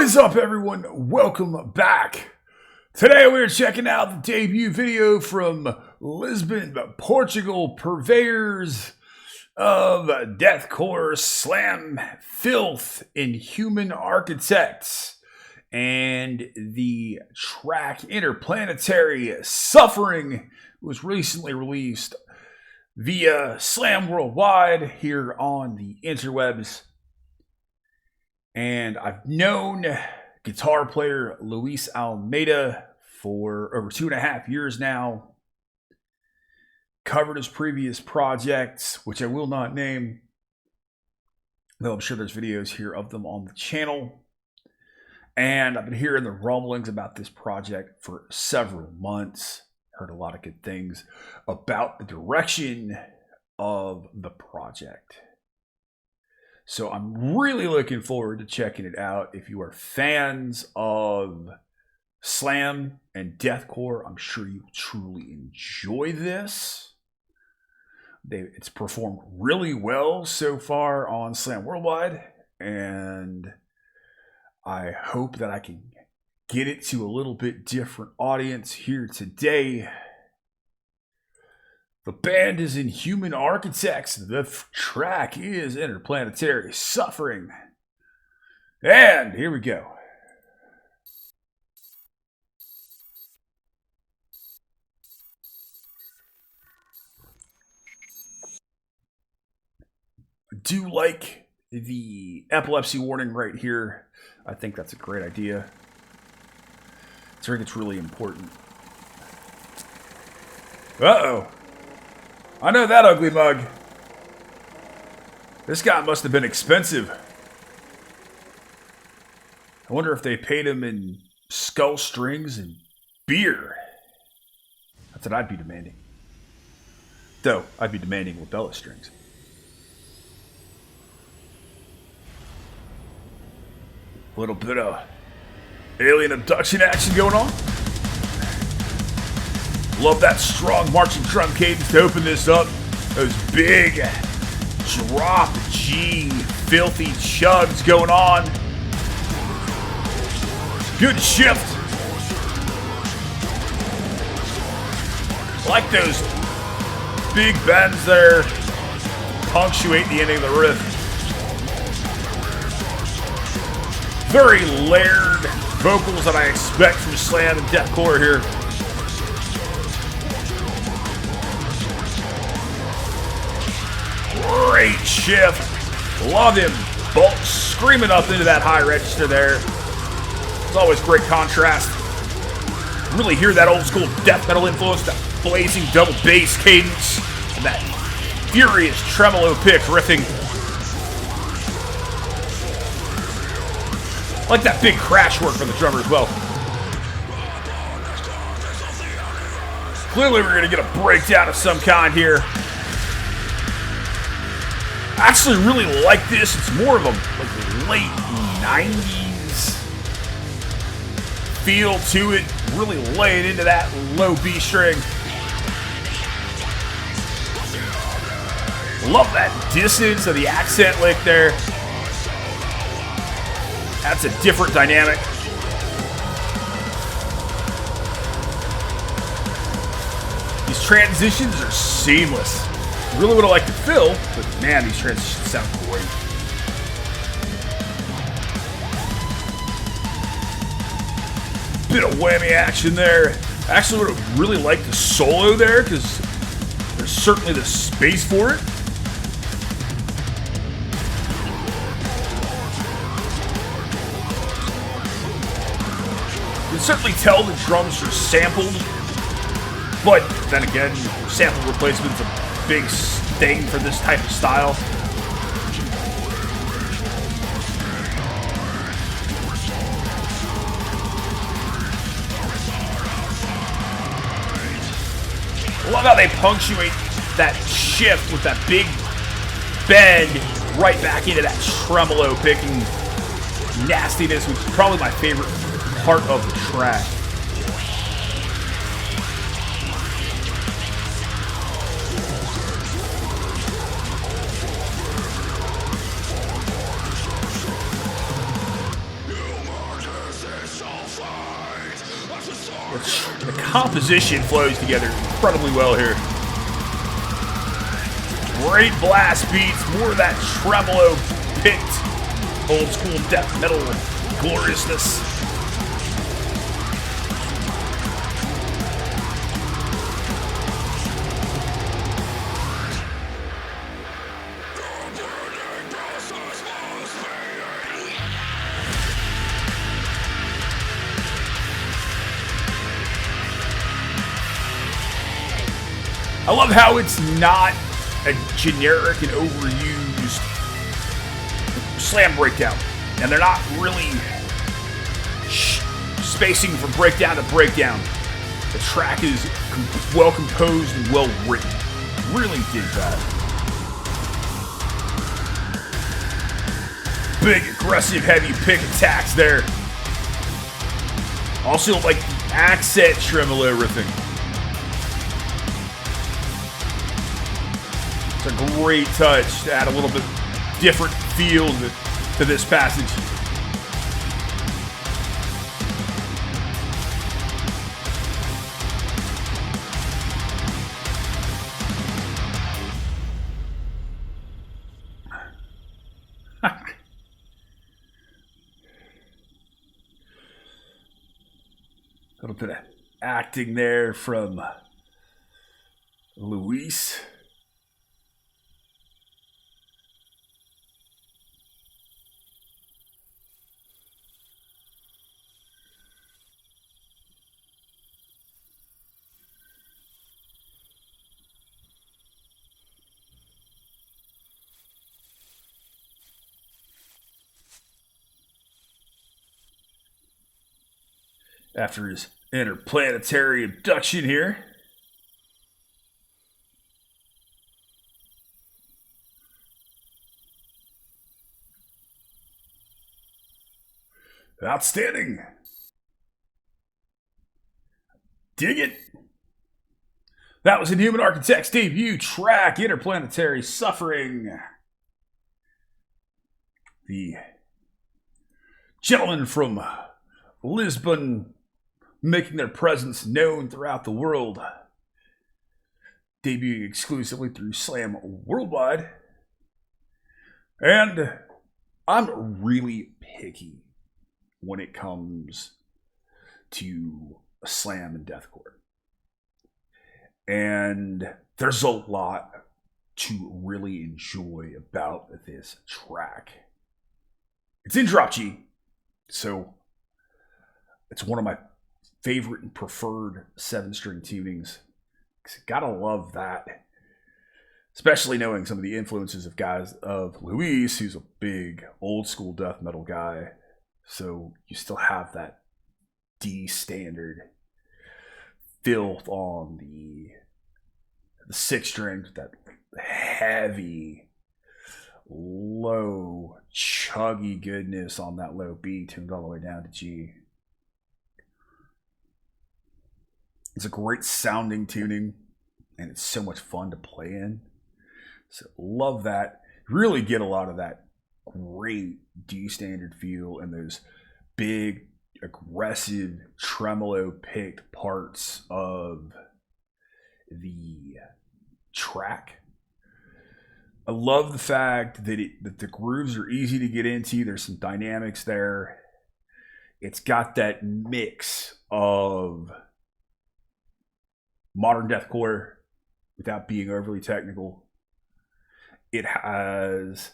is up, everyone? Welcome back. Today we're checking out the debut video from Lisbon, Portugal, purveyors of Deathcore, Slam, Filth, Inhuman Architects, and the track Interplanetary Suffering was recently released via Slam Worldwide here on the interwebs. And I've known guitar player Luis Almeida for over 2.5 years now. Covered his previous projects, which I will not name, though I'm sure there's videos here of them on the channel. And I've been hearing the rumblings about this project for several months. Heard a lot of good things about the direction of the project. So I'm really looking forward to checking it out. If you are fans of Slam and Deathcore, I'm sure you will truly enjoy this. It's performed really well so far on Slam Worldwide, and I hope that I can get it to a little bit different audience here today. The band is Inhuman Architects. The track is Interplanetary Suffering. And here we go. I do like the epilepsy warning right here. I think that's a great idea. I think it's really important. Uh-oh. I know that ugly mug. This guy must have been expensive. I wonder if they paid him in skull strings and beer. That's what I'd be demanding. Though, I'd be demanding labella strings. A little bit of alien abduction action going on. Love that strong marching drum cadence to open this up. Those big drop G filthy chugs going on. Good shift. Like those big bends there punctuate the ending of the riff. Very layered vocals that I expect from Slam and Deathcore here. Great shift. Love him. Bolt screaming up into that high register there. It's always great contrast. Really hear that old school death metal influence, that blazing double bass cadence, and that furious tremolo pick riffing. I like that big crash work from the drummer as well. Clearly we're going to get a breakdown of some kind here. I actually really like this. It's more of a late 90s feel to it. Really lay it into that low B string. Love that dissonance of the accent lick there. That's a different dynamic. These transitions are seamless. Really would have liked to fill, but man, these transitions sound great. Bit of whammy action there. I actually would have really liked the solo there because there's certainly the space for it. You can certainly tell the drums are sampled, but then again, sample replacement's a big thing for this type of style. I love how they punctuate that shift with that big bend right back into that tremolo picking nastiness, which is probably my favorite part of the track. The composition flows together incredibly well here. Great blast beats, more of that tremolo picked old school death metal gloriousness. I love how it's not a generic and overused slam breakdown. And they're not really spacing from breakdown to breakdown. The track is well composed and well written. Really dig that. Big, aggressive, heavy pick attacks there. Also like the accent tremolo riffing. It's a great touch to add a little bit different feel to this passage. A little bit of acting there from Luis. After his interplanetary abduction here. Outstanding. Dig it. That was Inhuman Architect's debut track, Interplanetary Suffering. The gentleman from Lisbon making their presence known throughout the world. Debuting exclusively through Slam Worldwide. And I'm really picky when it comes to Slam and Deathcore. And there's a lot to really enjoy about this track. It's in drop G, so it's one of my favorite and preferred 7-string tunings. Gotta love that. Especially knowing some of the influences of guys of Luis, who's a big old school death metal guy. So you still have that D standard filth on the 6-string, that heavy, low, chuggy goodness on that low B tuned all the way down to G. It's a great sounding tuning, and it's so much fun to play in. So love that. Really get a lot of that great D standard feel and those big, aggressive, tremolo picked parts of the track. I love the fact that that the grooves are easy to get into. There's some dynamics there. It's got that mix of modern deathcore without being overly technical. It has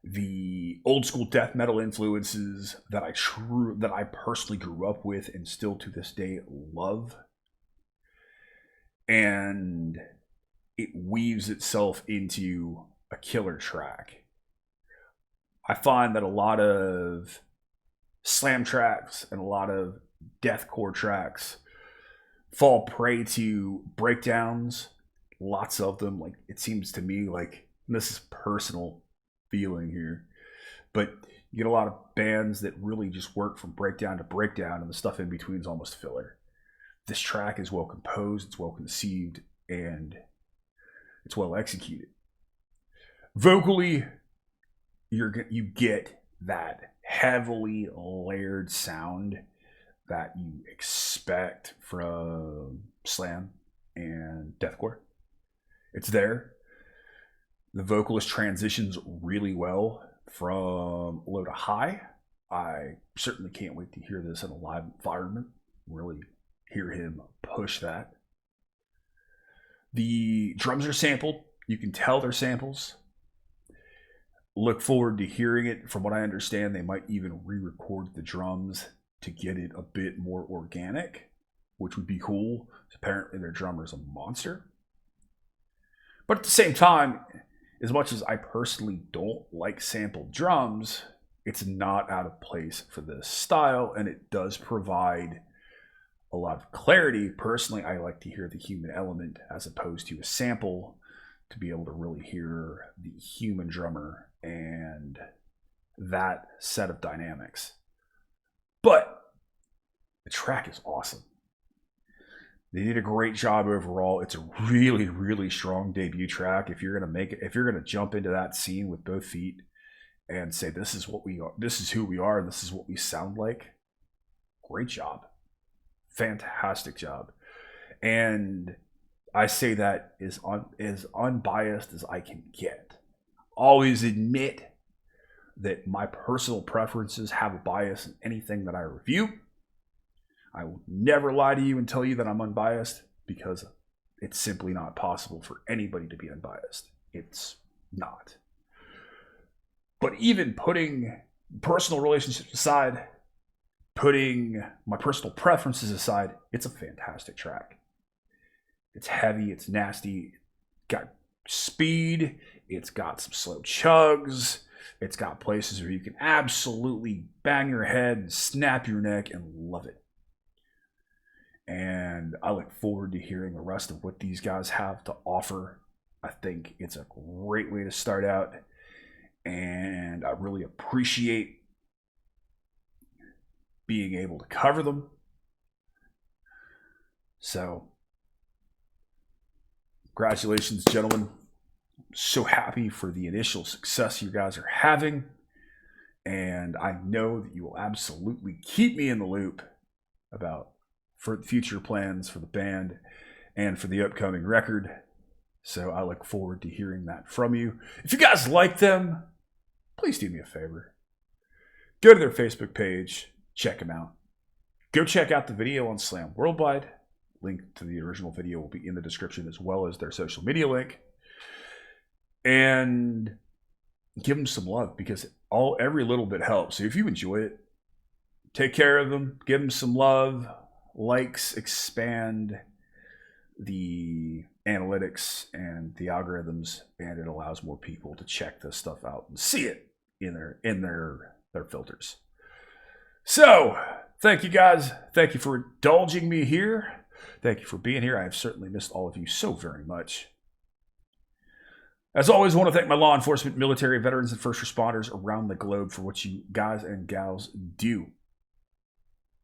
the old school death metal influences that I personally grew up with and still to this day love. And it weaves itself into a killer track. I find that a lot of slam tracks and a lot of deathcore tracks fall prey to breakdowns. Lots of them. Like, it seems to me like, this is personal feeling here, but you get a lot of bands that really just work from breakdown to breakdown, and the stuff in between is almost filler. This track is well composed, it's well conceived, and it's well executed. Vocally, you get that heavily layered sound that you expect from Slam and Deathcore. It's there. The vocalist transitions really well from low to high. I certainly can't wait to hear this in a live environment. Really hear him push that. The drums are sampled. You can tell they're samples. Look forward to hearing it. From what I understand, they might even re-record the drums to get it a bit more organic, which would be cool. Apparently their drummer is a monster. But at the same time, as much as I personally don't like sampled drums, it's not out of place for this style, and it does provide a lot of clarity. Personally, I like to hear the human element as opposed to a sample, to be able to really hear the human drummer and that set of dynamics. But the track is awesome. They did a great job overall. It's a really, really strong debut track. If you're gonna make it, if you're gonna jump into that scene with both feet and say this is what we are, this is who we are, and this is what we sound like, great job. Fantastic job. And I say that as unbiased as I can get. Always admit that my personal preferences have a bias in anything that I review. I will never lie to you and tell you that I'm unbiased, because it's simply not possible for anybody to be unbiased. It's not. But even putting personal relationships aside, putting my personal preferences aside, it's a fantastic track. It's heavy, it's nasty, got speed, it's got some slow chugs, it's got places where you can absolutely bang your head, snap your neck, and love it. And I look forward to hearing the rest of what these guys have to offer. I think it's a great way to start out, and I really appreciate being able to cover them. So, congratulations, gentlemen. I'm so happy for the initial success you guys are having, and I know that you will absolutely keep me in the loop about for future plans for the band and for the upcoming record. So I look forward to hearing that from you. If you guys like them, please do me a favor. Go to their Facebook page, check them out. Go check out the video on Slam Worldwide. Link to the original video will be in the description, as well as their social media link. And give them some love, because every little bit helps. So if you enjoy it, take care of them, give them some love. Likes expand the analytics and the algorithms, and it allows more people to check this stuff out and see it in their filters. So, thank you guys. Thank you for indulging me here. Thank you for being here. I have certainly missed all of you so very much. As always, I want to thank my law enforcement, military, veterans, and first responders around the globe for what you guys and gals do,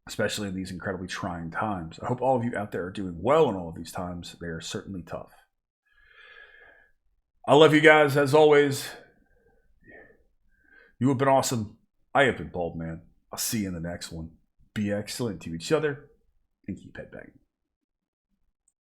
especially in these incredibly trying times. I hope all of you out there are doing well in all of these times. They are certainly tough. I love you guys, as always. You have been awesome. I have been Baldman. I'll see you in the next one. Be excellent to each other and keep headbanging.